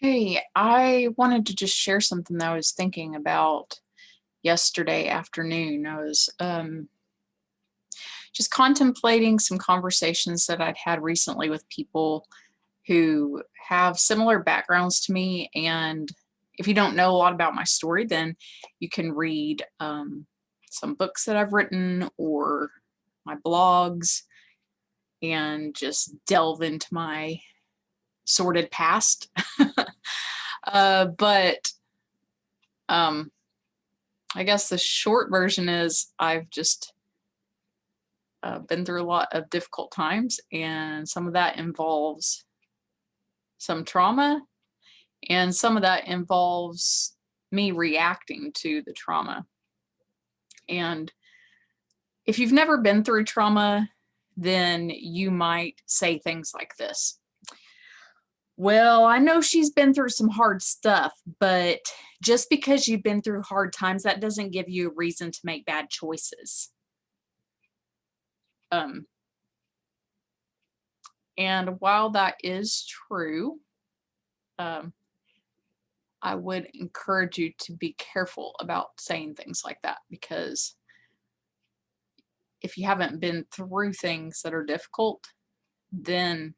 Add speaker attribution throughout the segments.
Speaker 1: Hey, I wanted to just share something that I was thinking about yesterday afternoon. I was just contemplating some conversations that I'd had recently with people who have similar backgrounds to me. And if you don't know a lot about my story, then you can read some books that I've written or my blogs and just delve into my sordid past. But I guess the short version is I've just been through a lot of difficult times, and some of that involves some trauma, and some of that involves me reacting to the trauma. And if you've never been through trauma, then you might say things like this. Well, I know she's been through some hard stuff, but just because you've been through hard times, that doesn't give you a reason to make bad choices. And while that is true, I would encourage you to be careful about saying things like that, because if you haven't been through things that are difficult, then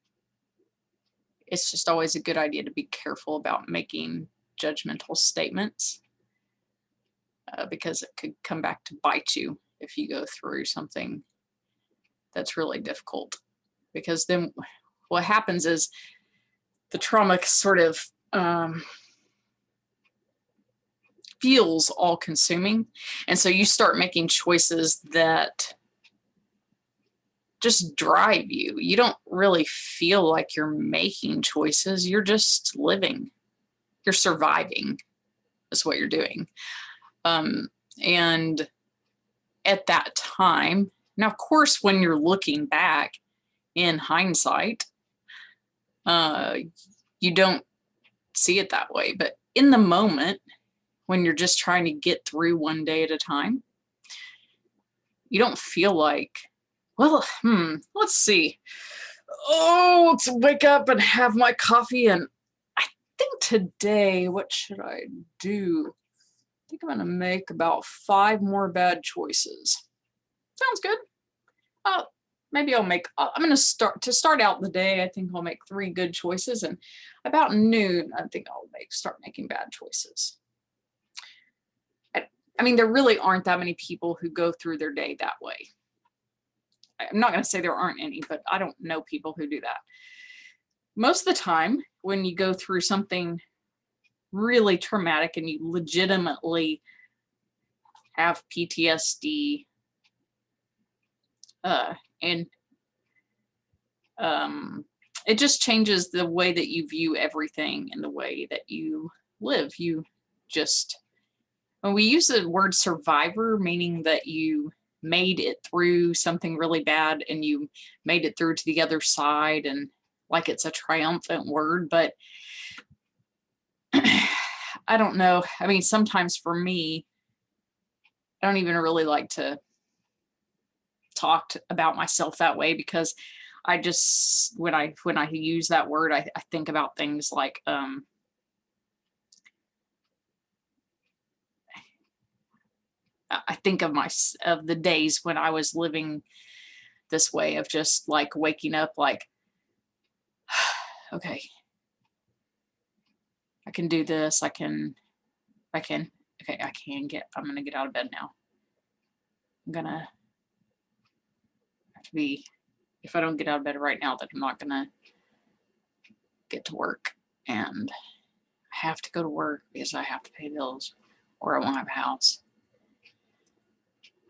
Speaker 1: it's just always a good idea to be careful about making judgmental statements, because it could come back to bite you if you go through something that's really difficult. Because then what happens is the trauma sort of feels all consuming. And so you start making choices that just drive you. You don't really feel like you're making choices. You're just living. You're surviving is what you're doing. And at that time, now, of course, when you're looking back in hindsight, you don't see it that way. But in the moment, when you're just trying to get through one day at a time, you don't feel like, well, let's see. Oh, let's wake up and have my coffee. And I think today, what should I do? I think I'm going to make about 5 more bad choices. Sounds good. Maybe I'm going to start out the day. I think I'll make 3 good choices. And about noon, I think I'll start making bad choices. I mean, there really aren't that many people who go through their day that way. I'm not going to say there aren't any, but I don't know people who do that. Most of the time, when you go through something really traumatic and you legitimately have PTSD, and it just changes the way that you view everything and the way that you live. When we use the word survivor, meaning that you made it through something really bad and you made it through to the other side, and like it's a triumphant word, but I don't know. I mean, sometimes for me, I don't even really like to talk about myself that way, because I just, when I use that word, I think about things like, I think of the days when I was living this way of just like waking up like, okay, I can do this. I'm going to get out of bed now. I'm going to have to be, if I don't get out of bed right now, then I'm not going to get to work, and I have to go to work because I have to pay bills or I won't have a house.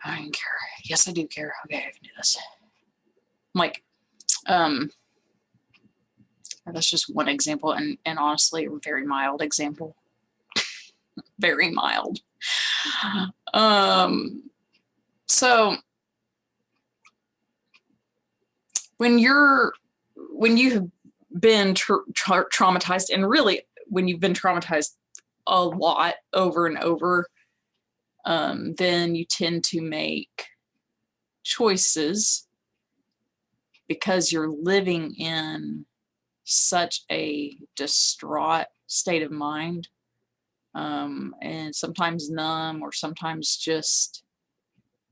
Speaker 1: I don't care. Yes, I do care. Okay, I can do this. Like, that's just one example, and honestly, a very mild example. Very mild. So when you've been traumatized, and really when you've been traumatized a lot over and over, then you tend to make choices because you're living in such a distraught state of mind, and sometimes numb, or sometimes just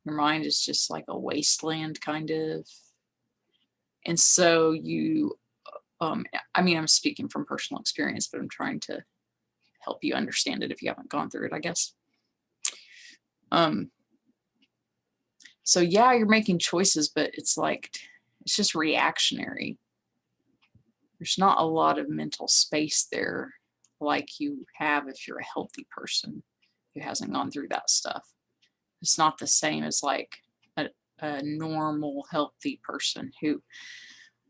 Speaker 1: your mind is just like a wasteland kind of. And so you, I mean, I'm speaking from personal experience, but I'm trying to help you understand it if you haven't gone through it, I guess. So yeah, you're making choices, but it's like, it's just reactionary. There's not a lot of mental space there like you have if you're a healthy person who hasn't gone through that stuff. It's not the same as like a normal, healthy person who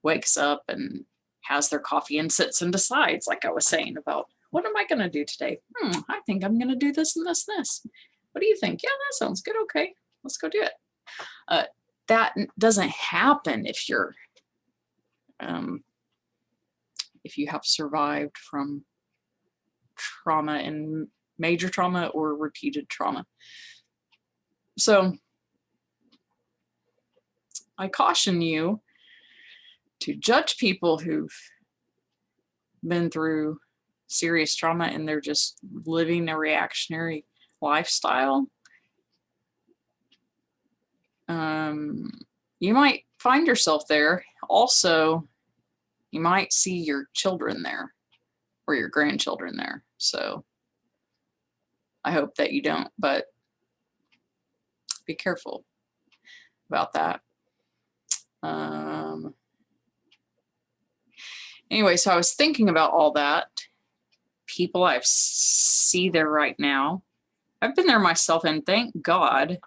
Speaker 1: wakes up and has their coffee and sits and decides, like I was saying about, what am I going to do today? I think I'm going to do this and this and this. What do you think? Yeah, that sounds good. Okay, let's go do it. That doesn't happen if you're, if you have survived from trauma, and major trauma or repeated trauma. So I caution you to judge people who've been through serious trauma and they're just living a reactionary lifestyle. You might find yourself there. Also, you might see your children there or your grandchildren there. So I hope that you don't, but be careful about that. Anyway, so I was thinking about all that. People I see there right now. I've been there myself, and thank God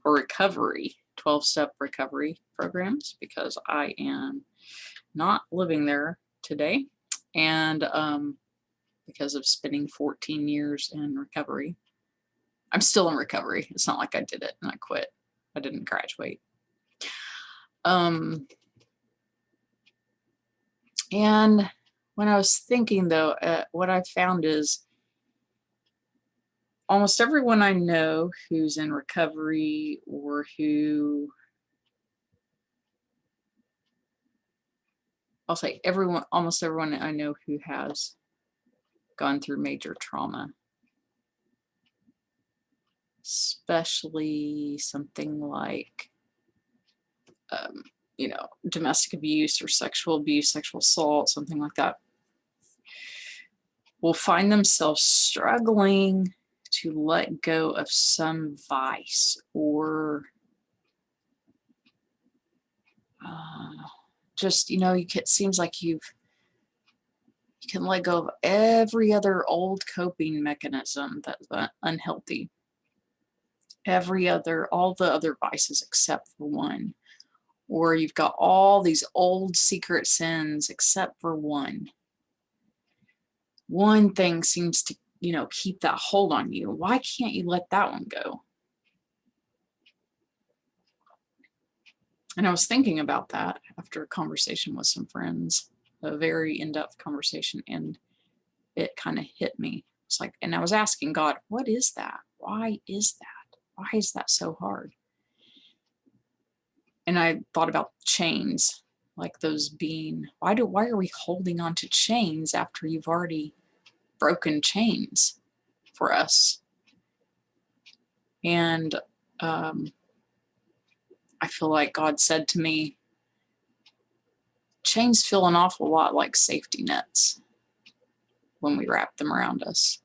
Speaker 1: for recovery, 12-step recovery programs, because I am not living there today. And because of spending 14 years in recovery. I'm still in recovery. It's not like I did it and I quit. I didn't graduate. And when I was thinking, though, what I found is almost everyone I know who's in recovery, or who, I'll say everyone, almost everyone I know who has gone through major trauma, especially something like, you know, domestic abuse or sexual abuse, sexual assault, something like that, will find themselves struggling to let go of some vice, or just, you know, it seems like you can let go of every other old coping mechanism that's unhealthy. All the other vices except for one. Or you've got all these old secret sins except for one. One thing seems to, you know, keep that hold on you. Why can't you let that one go? And I was thinking about that after a conversation with some friends, a very in-depth conversation, and it kind of hit me. It's like, and I was asking God, what is that? Why is that? Why is that so hard? And I thought about chains, like those being, why are we holding on to chains after you've already broken chains for us? And I feel like God said to me, chains feel an awful lot like safety nets when we wrap them around us.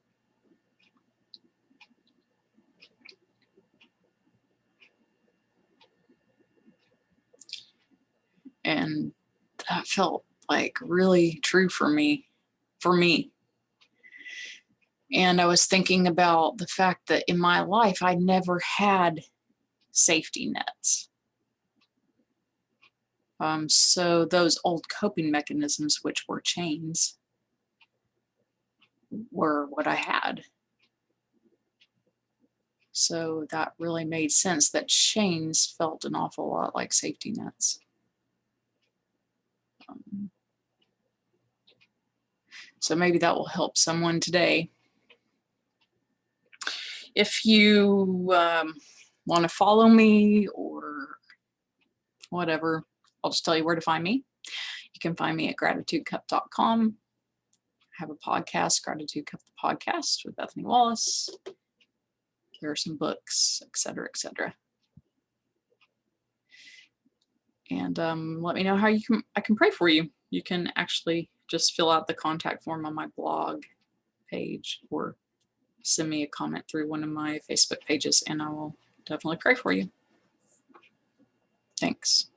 Speaker 1: And that felt like really true for me. And I was thinking about the fact that in my life, I never had safety nets. So those old coping mechanisms, which were chains, were what I had. So that really made sense, that chains felt an awful lot like safety nets. So maybe that will help someone today. If you want to follow me or whatever, I'll just tell you where to find me. You can find me at gratitudecup.com. have a podcast, Gratitude Cup the Podcast with Bethany Wallace. There are some books, etc., etc. And let me know how I can pray for you. You can actually just fill out the contact form on my blog page or send me a comment through one of my Facebook pages, and I will definitely pray for you. Thanks.